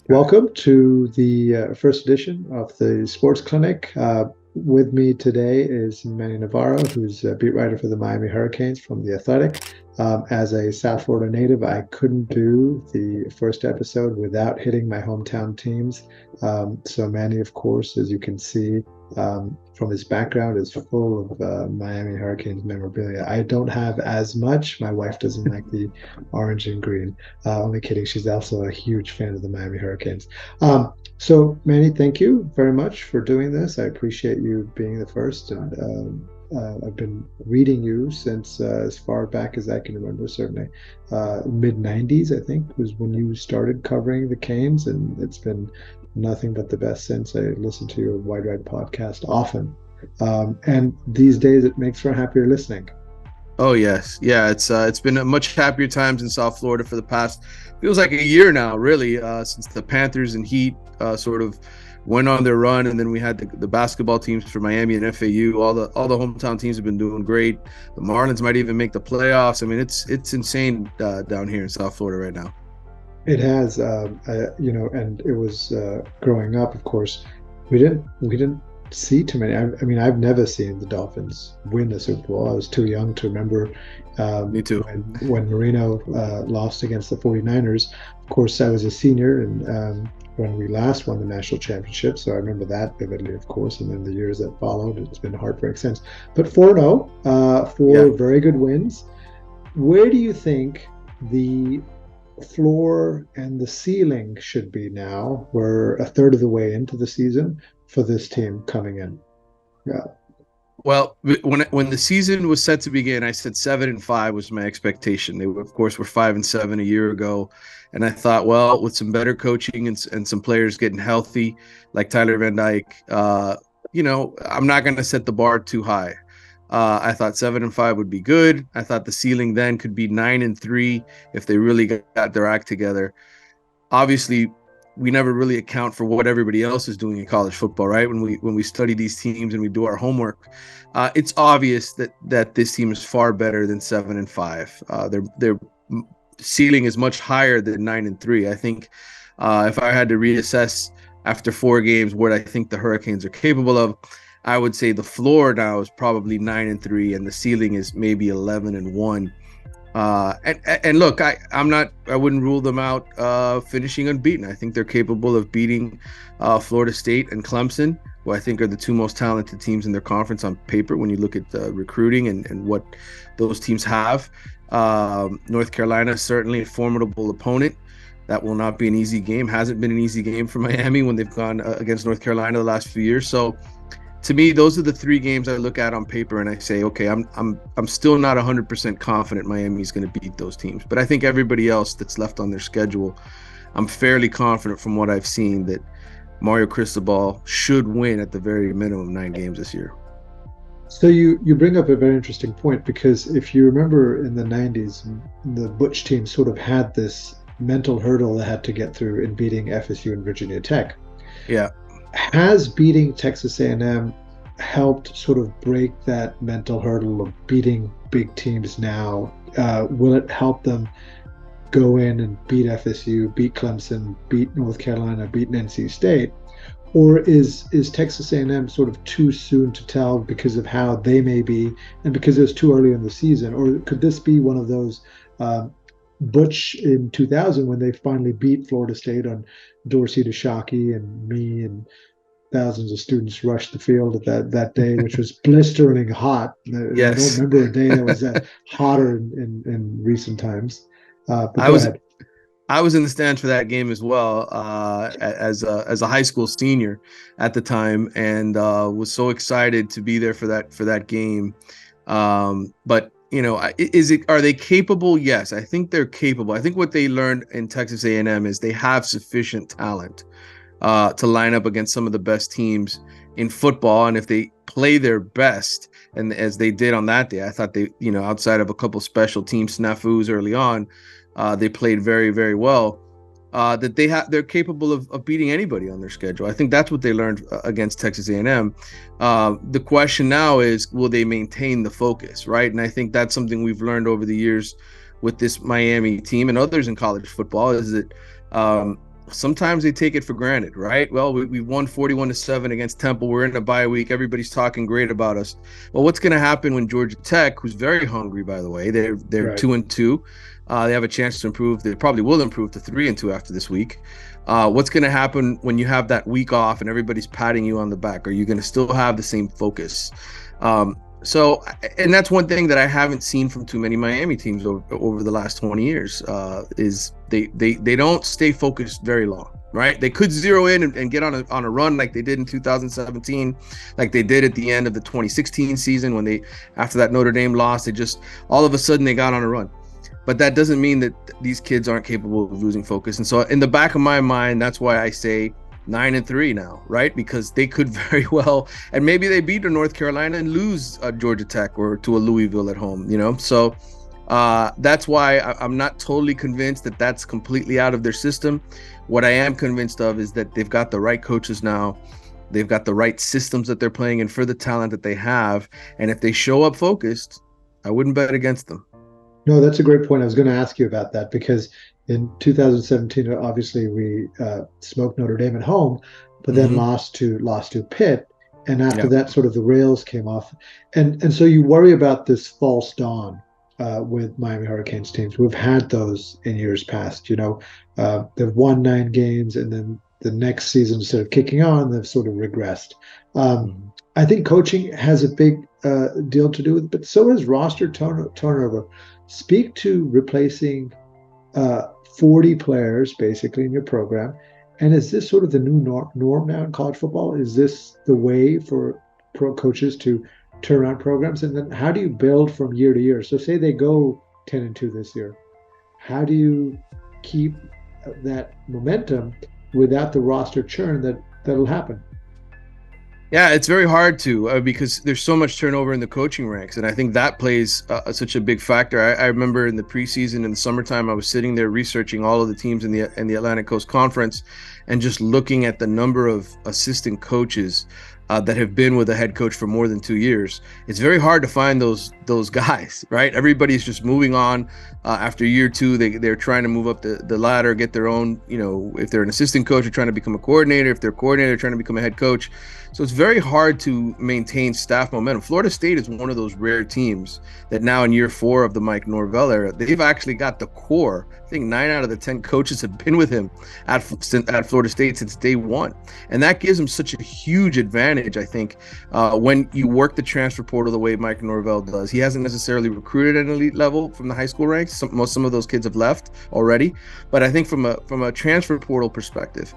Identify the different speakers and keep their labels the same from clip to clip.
Speaker 1: Welcome to the first edition of the Sports Clinic. With me today is Manny Navarro, who's a beat writer for the Miami Hurricanes from The Athletic. As a South Florida native, I couldn't do the first episode without hitting my hometown teams. So Manny, of course, as you can see from his background, is full of Miami Hurricanes memorabilia. I don't have as much. My wife doesn't like the orange and green. Only kidding. She's also a huge fan of the Miami Hurricanes. So, Manny, thank you very much for doing this. I appreciate you being the first. And I've been reading you since as far back as I can remember, certainly. Mid 90s, I think, was when you started covering the Canes. And it's been nothing but the best since. I listen to your Wide Ride podcast often. And these days, it makes for happier listening.
Speaker 2: Oh yes, yeah. It's been a much happier times in South Florida for the past feels like a year now, really, since the Panthers and Heat sort of went on their run, and then we had the basketball teams for Miami and FAU. All the hometown teams have been doing great. The Marlins might even make the playoffs. I mean, it's insane down here in South Florida right now.
Speaker 1: It has, and it was growing up. Of course, we didn't see too many. I mean, I've never seen the Dolphins win the Super Bowl. I was too young to remember
Speaker 2: Me too.
Speaker 1: when Marino lost against the 49ers. Of course, I was a senior and when we last won the national championship, so I remember that vividly, of course. And then the years that followed, it's been a heartbreak since. But 4-0, four
Speaker 2: Yeah.
Speaker 1: very good wins. Where do you think the floor and the ceiling should be now? We're a third of the way into the season for this team coming in. Yeah.
Speaker 2: Well, when the season was set to begin, I said 7-5 was my expectation. They were, of course, were 5-7 a year ago, and I thought, well, with some better coaching and some players getting healthy, like Tyler Van Dyke, I'm not going to set the bar too high. I thought 7-5 would be good. I thought the ceiling then could be 9-3 if they really got their act together. Obviously, we never really account for what everybody else is doing in college football, right? When we study these teams and we do our homework, it's obvious that this team is far better than 7-5. Their ceiling is much higher than 9-3. I think if I had to reassess after 4 games what I think the Hurricanes are capable of, I would say the floor now is probably 9-3, and the ceiling is maybe 11-1. And look, I wouldn't rule them out finishing unbeaten. I think they're capable of beating Florida State and Clemson, who I think are the two most talented teams in their conference on paper when you look at the recruiting and what those teams have. North Carolina is certainly a formidable opponent. That will not be an easy game. Hasn't been an easy game for Miami when they've gone against North Carolina the last few years. So to me, those are the 3 games I look at on paper and I say, okay, I'm still not 100% confident Miami's going to beat those teams. But I think everybody else that's left on their schedule, I'm fairly confident from what I've seen that Mario Cristobal should win at the very minimum 9 games this year.
Speaker 1: So you bring up a very interesting point, because if you remember in the 90s, the Butch team sort of had this mental hurdle they had to get through in beating FSU and Virginia Tech.
Speaker 2: Yeah.
Speaker 1: Has beating Texas A&M helped sort of break that mental hurdle of beating big teams now? Will it help them go in and beat FSU, beat Clemson, beat North Carolina, beat NC State? Or is Texas A&M sort of too soon to tell because of how they may be and because it's too early in the season? Or could this be one of those Butch in 2000 when they finally beat Florida State on Dorsey to Shockey and me and thousands of students rushed the field at that day, which was blisteringly hot. I don't
Speaker 2: Yes.
Speaker 1: remember a day that was that hotter in recent times. But
Speaker 2: I
Speaker 1: go
Speaker 2: was
Speaker 1: ahead.
Speaker 2: I was in the stands for that game as well, as a high school senior at the time, and was so excited to be there for that game. But are they capable? Yes, I think they're capable. I think what they learned in Texas A&M is they have sufficient talent to line up against some of the best teams in football, and if they play their best, and as they did on that day, I thought they, outside of a couple special team snafus early on. They played very, very well. That they're capable of beating anybody on their schedule. I think that's what they learned against Texas A&M. The question now is, will they maintain the focus, right? And I think that's something we've learned over the years with this Miami team and others in college football, is that sometimes they take it for granted, right? Well, we won 41-7 against Temple. We're in a bye week. Everybody's talking great about us. Well, what's going to happen when Georgia Tech, who's very hungry, by the way, they're
Speaker 1: Right.
Speaker 2: 2-2. They have a chance to improve. They probably will improve to 3-2 after this week. What's going to happen when you have that week off and everybody's patting you on the back? Are you going to still have the same focus? So, and that's one thing that I haven't seen from too many Miami teams over the last 20 years, is they don't stay focused very long, right? They could zero in and get on a run like they did in 2017, like they did at the end of the 2016 season when they, after that Notre Dame loss, they just, all of a sudden they got on a run. But that doesn't mean that these kids aren't capable of losing focus. And so in the back of my mind, that's why I say 9-3 now, right? Because they could very well, and maybe they beat a North Carolina and lose Georgia Tech or to a Louisville at home, So that's why I'm not totally convinced that that's completely out of their system. What I am convinced of is that they've got the right coaches now. They've got the right systems that they're playing in for the talent that they have. And if they show up focused, I wouldn't bet against them.
Speaker 1: No, that's a great point. I was going to ask you about that because in 2017, obviously we smoked Notre Dame at home, but then
Speaker 2: Mm-hmm.
Speaker 1: lost to Pitt, and after
Speaker 2: Yeah.
Speaker 1: that, sort of the rails came off, and so you worry about this false dawn with Miami Hurricanes teams. We've had those in years past. They've won 9 games, and then the next season, instead of kicking on, they've sort of regressed. Um,
Speaker 2: Mm-hmm.
Speaker 1: I think coaching has a big deal to do with, but so has roster turnover. Speak to replacing 40 players basically in your program. And is this sort of the new norm now in college football? Is this the way for pro coaches to turn around programs? And then how do you build from year to year? So say they go 10-2 this year. How do you keep that momentum without the roster churn that'll happen?
Speaker 2: Yeah, it's very hard to, because there's so much turnover in the coaching ranks, and I think that plays such a big factor. I remember in the preseason in the summertime, I was sitting there researching all of the teams in the Atlantic Coast Conference, and just looking at the number of assistant coaches that have been with a head coach for more than 2 years. It's very hard to find those guys, right? Everybody's just moving on after year two. They're trying to move up the ladder, get their own. If they're an assistant coach, they're trying to become a coordinator. If they're a coordinator, they're trying to become a head coach. So it's very hard to maintain staff momentum. Florida State is one of those rare teams that now in year 4 of the Mike Norvell era, they've actually got the core. I think 9 out of the 10 coaches have been with him at Florida State since day one. And that gives them such a huge advantage, I think, when you work the transfer portal the way Mike Norvell does. He hasn't necessarily recruited at an elite level from the high school ranks. Some of those kids have left already. But I think from a transfer portal perspective,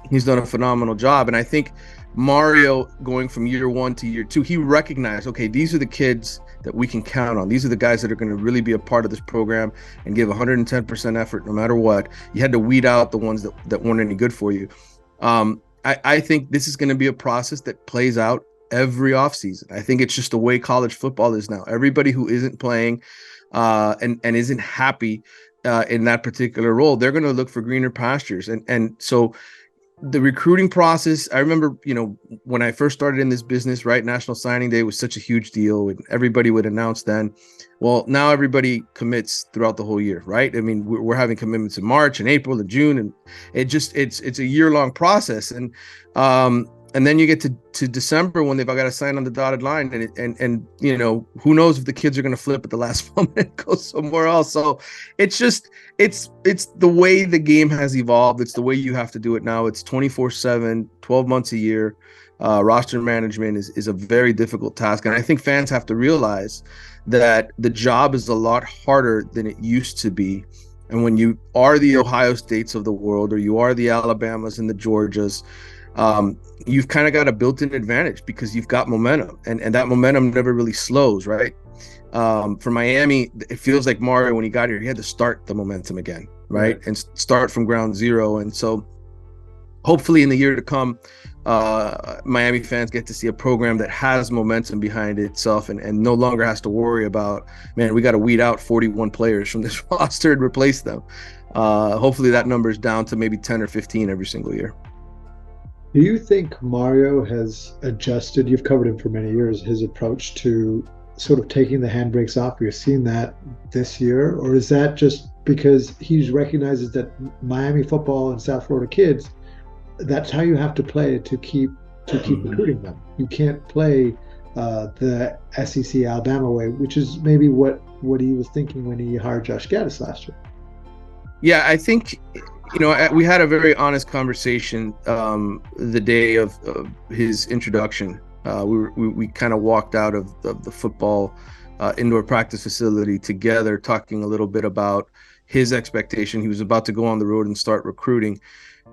Speaker 2: he's done a phenomenal job. And I think Mario, going from year 1 to year 2, he recognized, okay, these are the kids that we can count on. These are the guys that are going to really be a part of this program and give 110% effort no matter what. You had to weed out the ones that weren't any good for you. I think this is going to be a process that plays out every offseason. I think it's just the way college football is now. Everybody who isn't playing and isn't happy in that particular role, they're going to look for greener pastures. And so the recruiting process, I remember, when I first started in this business, right, National Signing Day was such a huge deal, and everybody would announce then. Well, now everybody commits throughout the whole year, right? I mean, we're having commitments in March and April and June, and it's a year-long process. And then you get to December when they've got to sign on the dotted line, and who knows if the kids are going to flip at the last moment and go somewhere else. So it's the way the game has evolved. It's the way you have to do it now. It's 24/7, 12 months a year. Roster management is a very difficult task, and I think fans have to realize that the job is a lot harder than it used to be. And when you are the Ohio States of the world, or you are the Alabamas and the Georgias, you've kind of got a built-in advantage because you've got momentum, and that momentum never really slows, right? For Miami, it feels like Mario, when he got here, he had to start the momentum again, right? And start from ground zero. And so hopefully in the year to come, Miami fans get to see a program that has momentum behind itself and no longer has to worry about, man, we got to weed out 41 players from this roster and replace them. Hopefully that number is down to maybe 10 or 15 every single year.
Speaker 1: Do you think Mario has adjusted? You've covered him for many years, his approach to sort of taking the handbrakes off? You're seeing that this year, or is that just because he recognizes that Miami football and South Florida kids, that's how you have to play to keep recruiting them. You can't play the SEC Alabama way, which is maybe what he was thinking when he hired Josh Gaddis last year.
Speaker 2: Yeah, I think, we had a very honest conversation the day of his introduction. We kind of walked out of the football indoor practice facility together, talking a little bit about his expectation. He was about to go on the road and start recruiting.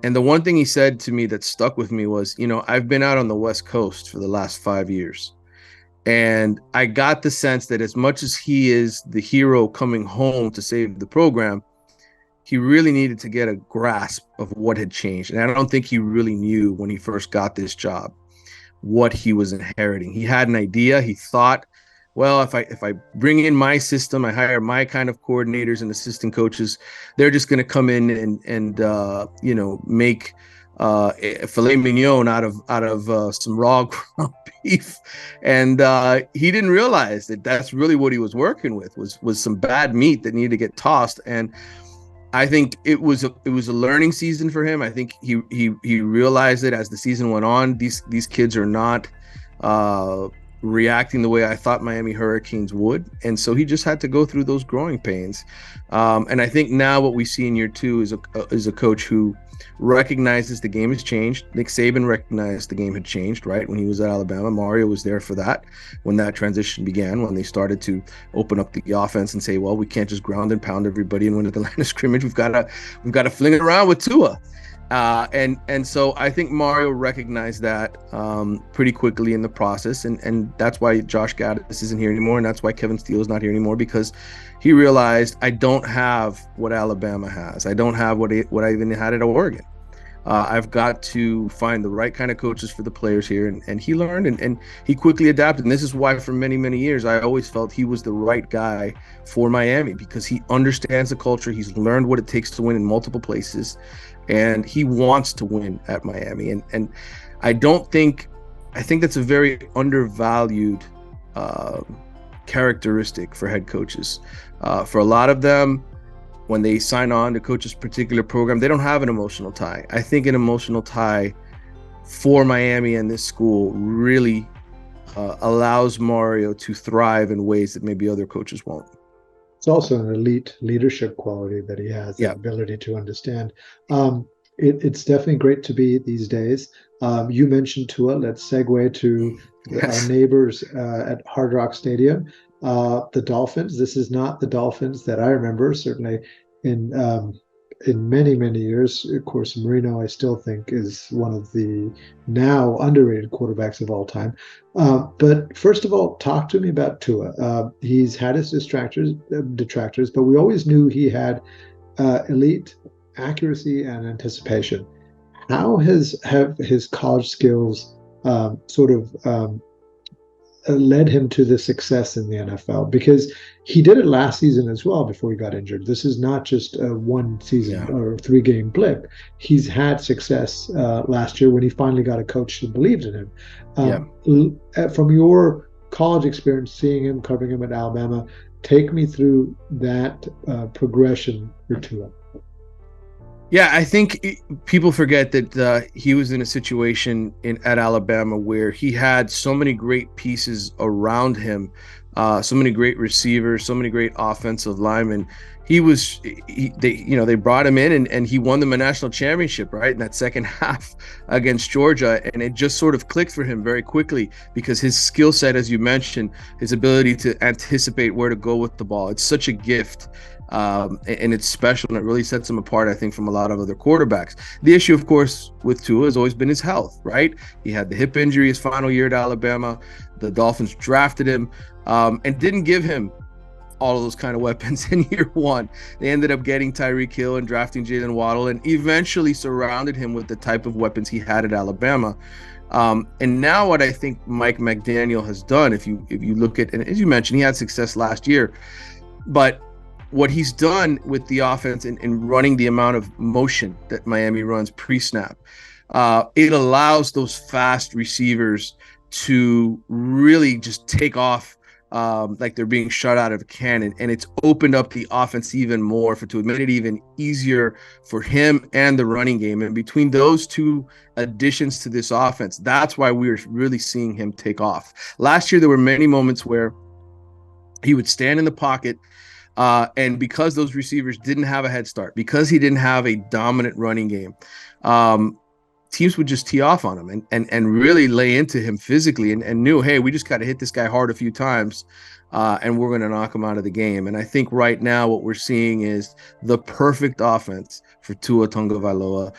Speaker 2: And the one thing he said to me that stuck with me was, I've been out on the West Coast for the last 5 years. And I got the sense that as much as he is the hero coming home to save the program, he really needed to get a grasp of what had changed. And I don't think he really knew when he first got this job what he was inheriting. He had an idea. He thought, well, if I bring in my system, I hire my kind of coordinators and assistant coaches, they're just going to come in and make a filet mignon out of some raw ground beef. And he didn't realize that that's really what he was working with was some bad meat that needed to get tossed. And I think it was a learning season for him. I think he realized it as the season went on. These kids are not reacting the way I thought Miami Hurricanes would, and so he just had to go through those growing pains. And I think now what we see in year two is a coach who recognizes the game has changed. Nick Saban recognized the game had changed, right? When he was at Alabama, Mario was there for that when that transition began, when they started to open up the offense and say, well, we can't just ground and pound everybody and win at the line of scrimmage. We've got to fling it around with Tua. And so I think Mario recognized that pretty quickly in the process, and that's why Josh Gaddis isn't here anymore, and that's why Kevin Steele is not here anymore, because he realized I don't have what Alabama has. I don't have what I even had at Oregon. I've got to find the right kind of coaches for the players here, and he learned and he quickly adapted. And this is why for many, many years I always felt he was the right guy for Miami, because he understands the culture. He's learned what it takes to win in multiple places, and he wants to win at Miami. And I think that's a very undervalued characteristic for head coaches. For a lot of them, when they sign on to coach this particular program, they don't have an emotional tie. I think an emotional tie for Miami and this school really allows Mario to thrive in ways that maybe other coaches won't.
Speaker 1: It's also an elite leadership quality that he has, the ability to understand. It's definitely great to be these days. You mentioned Tua. Let's segue to our neighbors at Hard Rock Stadium. The Dolphins. This is not the Dolphins that I remember, certainly in many, many years. Of course, Marino, I still think, is one of the now underrated quarterbacks of all time. But first of all, talk to me about Tua. He's had his detractors, but we always knew he had elite accuracy and anticipation. How have his college skills led him to the success in the NFL? Because he did it last season as well before he got injured. This is not just a one season or 3-game blip. He's had success last year when he finally got a coach who believed in him. From your college experience, seeing him, covering him at Alabama, take me through that progression for Tua.
Speaker 2: Yeah, I think people forget that he was in a situation at Alabama where he had so many great pieces around him, so many great receivers, so many great offensive linemen. They brought him in and he won them a national championship, right, in that second half against Georgia, and it just sort of clicked for him very quickly because his skill set, as you mentioned, his ability to anticipate where to go with the ball, it's such a gift. And it's special, and it really sets him apart, I think, from a lot of other quarterbacks. The issue, of course, with Tua has always been his health, right? He had the hip injury his final year at Alabama. The Dolphins drafted him and didn't give him all of those kind of weapons in year one. They ended up getting Tyreek Hill and drafting Jalen Waddle and eventually surrounded him with the type of weapons he had at Alabama. And now what I think Mike McDaniel has done, if you look at, and as you mentioned, he had success last year, but what he's done with the offense in running the amount of motion that Miami runs pre-snap, it allows those fast receivers to really just take off like they're being shut out of a cannon, and it's opened up the offense even more to make it even easier for him and the running game. And between those two additions to this offense, that's why we're really seeing him take off. Last year, there were many moments where he would stand in the pocket, and because those receivers didn't have a head start, because he didn't have a dominant running game, teams would just tee off on him and really lay into him physically, and knew, hey, we just got to hit this guy hard a few times, and we're going to knock him out of the game. And I think right now what we're seeing is the perfect offense for Tua Tagovailoa,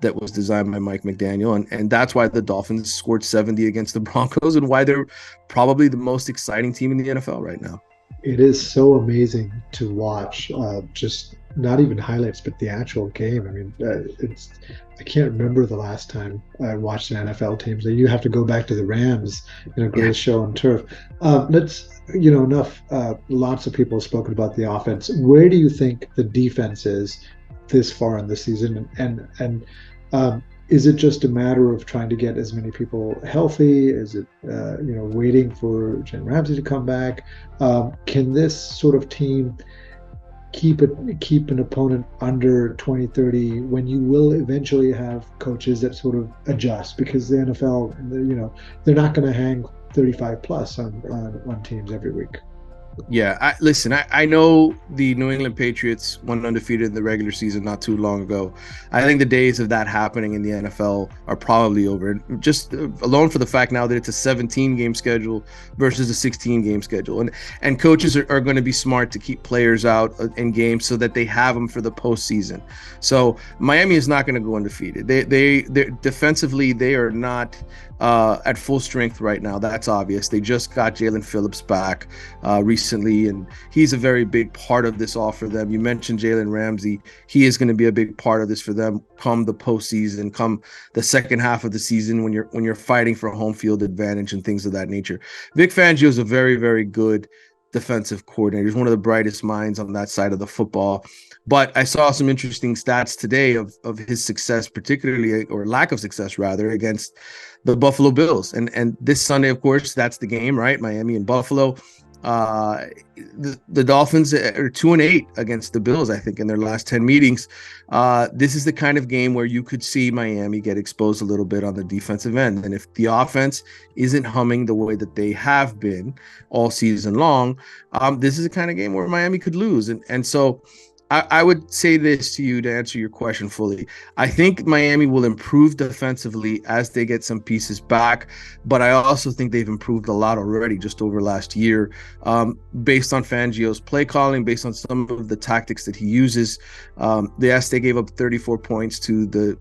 Speaker 2: that was designed by Mike McDaniel. And that's why the Dolphins scored 70 against the Broncos, and why they're probably the most exciting team in the NFL right now.
Speaker 1: It is so amazing to watch, just not even highlights, but the actual game. I mean, I can't remember the last time I watched an NFL team. So you have to go back to the Rams, greatest show on turf. Enough. Lots of people have spoken about the offense. Where do you think the defense is this far in the season? And is it just a matter of trying to get as many people healthy? Is it, waiting for Jalen Ramsey to come back? Can this sort of team keep an opponent under 20-30 when you will eventually have coaches that sort of adjust? Because the NFL, they're not going to hang 35 plus on teams every week.
Speaker 2: Yeah, I know the New England Patriots went undefeated in the regular season not too long ago. I think the days of that happening in the NFL are probably over. Just alone for the fact now that it's a 17-game schedule versus a 16-game schedule. And coaches are going to be smart to keep players out in games so that they have them for the postseason. So Miami is not going to go undefeated. They defensively, they are not at full strength right now. That's obvious. They just got Jalen Phillips back recently, and he's a very big part of this all for them. You mentioned Jalen Ramsey. He is going to be a big part of this for them come the postseason, come the second half of the season, when you're fighting for a home field advantage and things of that nature. Vic Fangio is a very, very good defensive coordinator. He's one of the brightest minds on that side of the football. But I saw some interesting stats today of his success, particularly, or lack of success rather, against the Buffalo Bills. And this Sunday, of course, that's the game, right? Miami and Buffalo. The Dolphins are 2-8 against the Bills, I think, in their last 10 meetings. This is the kind of game where you could see Miami get exposed a little bit on the defensive end. And if the offense isn't humming the way that they have been all season long, this is the kind of game where Miami could lose. And so I would say this to you to answer your question fully. I think Miami will improve defensively as they get some pieces back, but I also think they've improved a lot already just over last year, based on Fangio's play calling, based on some of the tactics that he uses. They gave up 34 points to the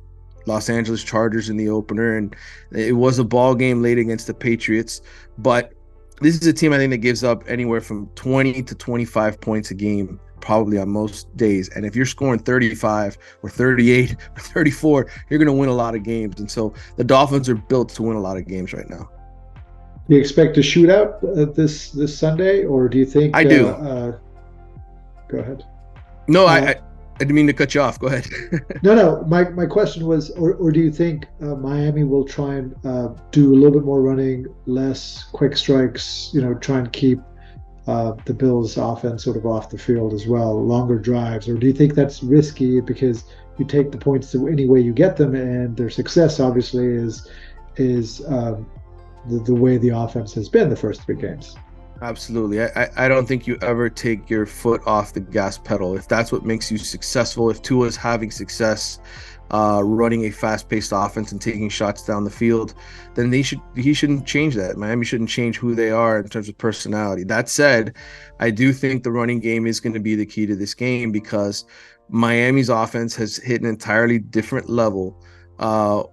Speaker 2: Los Angeles Chargers in the opener, and it was a ball game late against the Patriots, but this is a team I think that gives up anywhere from 20 to 25 points a game, probably on most days. And if you're scoring 35 or 38 or 34, you're going to win a lot of games. And so the Dolphins are built to win a lot of games right now.
Speaker 1: Do you expect a shootout this Sunday, or do you think
Speaker 2: I do?
Speaker 1: Go ahead.
Speaker 2: No, I didn't mean to cut you off. Go ahead.
Speaker 1: No. My question was, or do you think Miami will try and do a little bit more running, less quick strikes, try and keep the Bills' offense sort of off the field as well, longer drives? Or do you think that's risky because you take the points any way you get them, and their success obviously is the way the offense has been the first three games?
Speaker 2: Absolutely. I don't think you ever take your foot off the gas pedal. If that's what makes you successful, if Tua's having success running a fast-paced offense and taking shots down the field, then he shouldn't change that. Miami shouldn't change who they are in terms of personality. That said, I do think the running game is going to be the key to this game, because Miami's offense has hit an entirely different level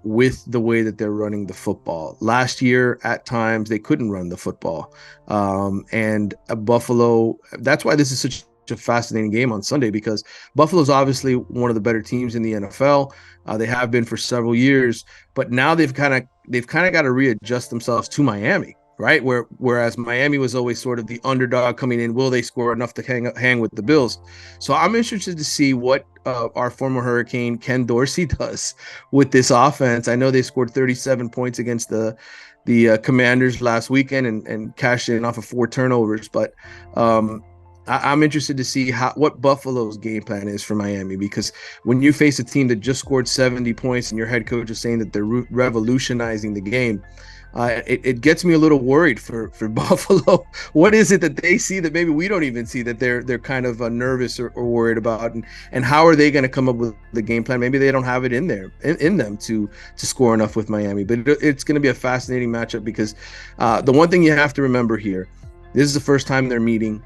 Speaker 2: with the way that they're running the football. Last year, at times, they couldn't run the football. And Buffalo, that's why this is such a fascinating game on Sunday, because Buffalo's obviously one of the better teams in the NFL. They have been for several years, but now they've kind of got to readjust themselves to Miami, right? Whereas Miami was always sort of the underdog coming in. Will they score enough to hang with the Bills? So I'm interested to see what our former Hurricane Ken Dorsey does with this offense. I know they scored 37 points against the the Commanders last weekend and cashed in off of 4 turnovers. But I'm interested to see what Buffalo's game plan is for Miami, because when you face a team that just scored 70 points and your head coach is saying that they're revolutionizing the game, it gets me a little worried for Buffalo. What is it that they see that maybe we don't even see, that they're kind of nervous or worried about, and how are they going to come up with the game plan? Maybe they don't have it in them to score enough with Miami. But it's going to be a fascinating matchup, because the one thing you have to remember here, this is the first time they're meeting.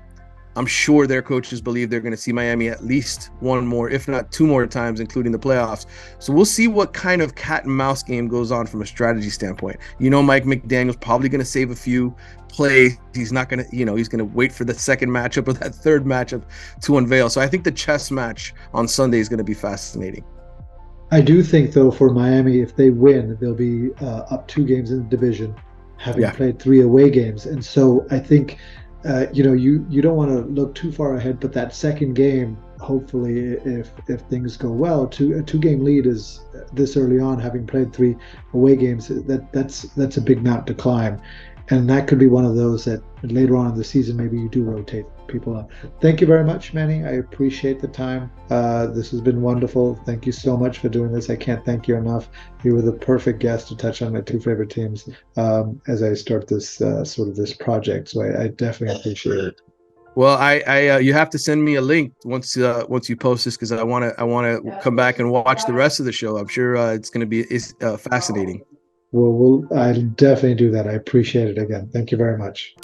Speaker 2: I'm sure their coaches believe they're going to see Miami at least one more, if not 2 more times, including the playoffs. So we'll see what kind of cat and mouse game goes on from a strategy standpoint. Mike McDaniel's probably going to save a few plays. He's not going to, he's going to wait for the second matchup or that third matchup to unveil. So I think the chess match on Sunday is going to be fascinating.
Speaker 1: I do think, though, for Miami, if they win, they'll be up 2 games in the division, having played 3 away games. And so I think you don't want to look too far ahead, but that second game, hopefully, if things go well, a 2-game lead is this early on, having played 3 away games. That's a big mountain to climb, and that could be one of those that later on in the season maybe you do rotate people on. Thank you very much, Manny. I appreciate the time. This has been wonderful. Thank you so much for doing this. I can't thank you enough. You were the perfect guest to touch on my 2 favorite teams as I start this sort of this project. So I definitely appreciate it.
Speaker 2: Well, I you have to send me a link once you post this, because I want to come back and watch the rest of the show. I'm sure it's going to be fascinating.
Speaker 1: Well, I'll definitely do that. I appreciate it again. Thank you very much.